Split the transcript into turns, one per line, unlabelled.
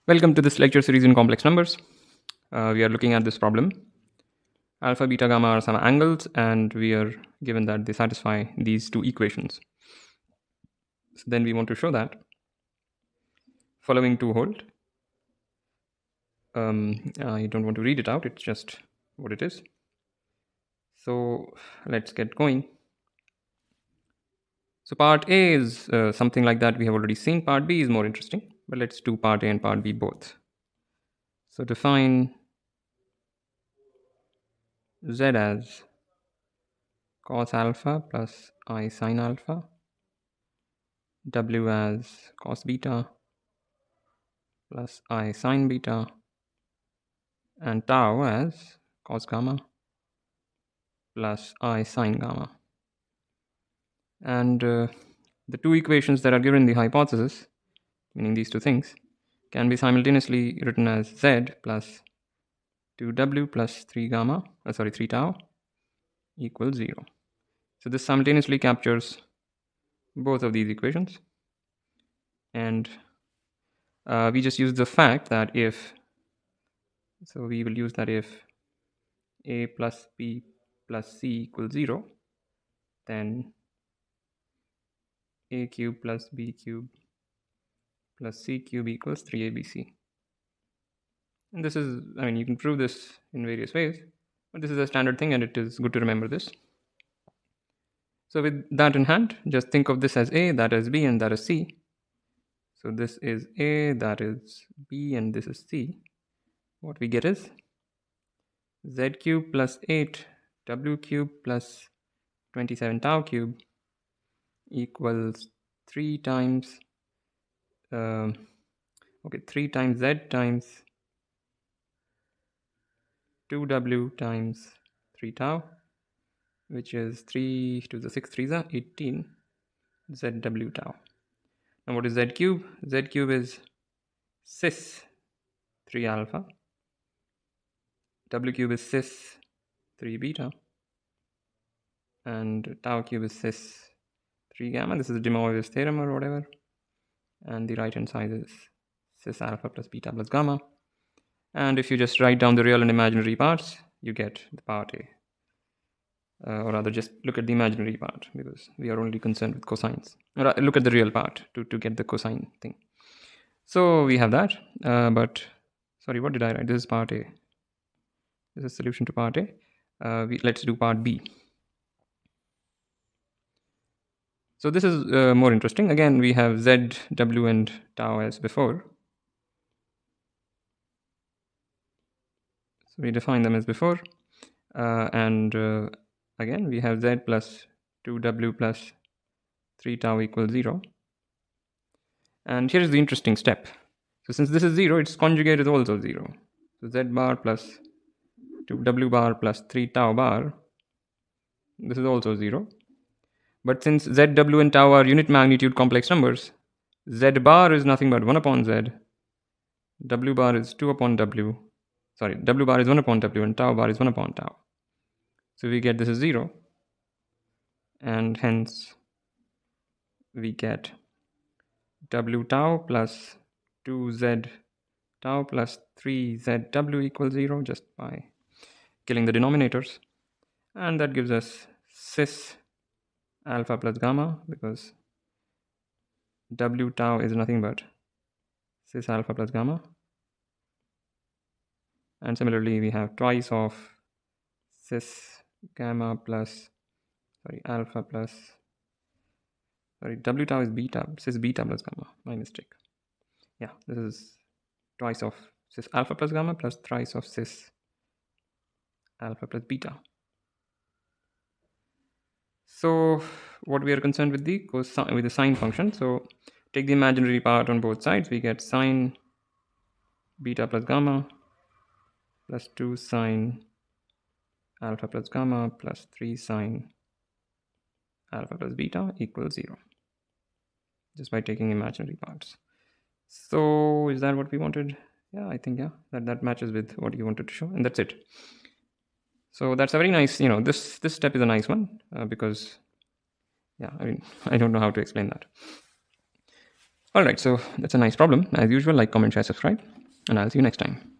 Welcome to this lecture series in complex numbers. We are looking at this problem. Alpha, beta, gamma are some angles, and we are given that they satisfy these two equations. So then we want to show that following two hold. I don't want to read it out, it's just what it is. So let's get going. So part A is something like that we have already seen. Part B is more interesting, but let's do part A and part B both. So define Z as cos alpha plus I sin alpha, W as cos beta plus I sin beta, and tau as cos gamma plus I sin gamma. And the two equations that are given in the hypothesis, meaning these two things, can be simultaneously written as Z plus 2W plus 3 tau equals 0. So this simultaneously captures both of these equations. And we just use the fact that if A plus B plus C equals 0, then A cube plus B cube plus C cube equals 3ABC. And this is, you can prove this in various ways, but this is a standard thing and it is good to remember this. So with that in hand, just think of this as A, that is B, and that is C. So this is A, that is B, and this is C. What we get is Z cube plus 8 W cube plus 27 tau cube equals 3 times 3 times Z times 2W times 3 tau, which is 3 to the 6 3s are 18 ZW tau. Now what is Z cube? Z cube is cis 3 alpha, W cube is cis 3 beta, and tau cube is cis 3 gamma. This is De Moivre's theorem or whatever. And the right hand side is cis alpha plus beta plus gamma. And if you just write down the real and imaginary parts, you get the part A. Or rather, just look at the imaginary part because we are only concerned with cosines. Or look at the real part to get the cosine thing. So we have that. But sorry, what did I write? This is part A. This is solution to part A. Let's do part B. So this is more interesting. Again, we have Z, W, and tau as before. So we define them as before. And again, we have Z plus 2W plus 3 tau equals 0. And here is the interesting step. So since this is 0, its conjugate is also 0. So Z bar plus 2W bar plus 3 tau bar, this is also 0. But since Z, W, and tau are unit magnitude complex numbers, Z bar is nothing but 1 upon Z, W bar is 2 upon W, W bar is 1 upon W, and tau bar is 1 upon tau. So we get this is 0, and hence we get W tau plus 2Z tau plus 3ZW equals 0 just by killing the denominators. And that gives us cis alpha plus gamma, because W tau is nothing but cis alpha plus gamma. And similarly, we have twice of cis gamma plus, alpha plus, W tau is beta, cis beta plus gamma, my mistake. Yeah, this is twice of cis alpha plus gamma plus thrice of cis alpha plus beta. So what we are concerned with the sine function. So take the imaginary part on both sides. We get sine beta plus gamma plus 2 sine alpha plus gamma plus 3 sine alpha plus beta equals 0, just by taking imaginary parts. So is that what we wanted? Yeah, I think that matches with what you wanted to show, and that's it. So that's a very nice, this step is a nice one because I don't know how to explain that. All right, so that's a nice problem. As usual, like, comment, share, subscribe, and I'll see you next time.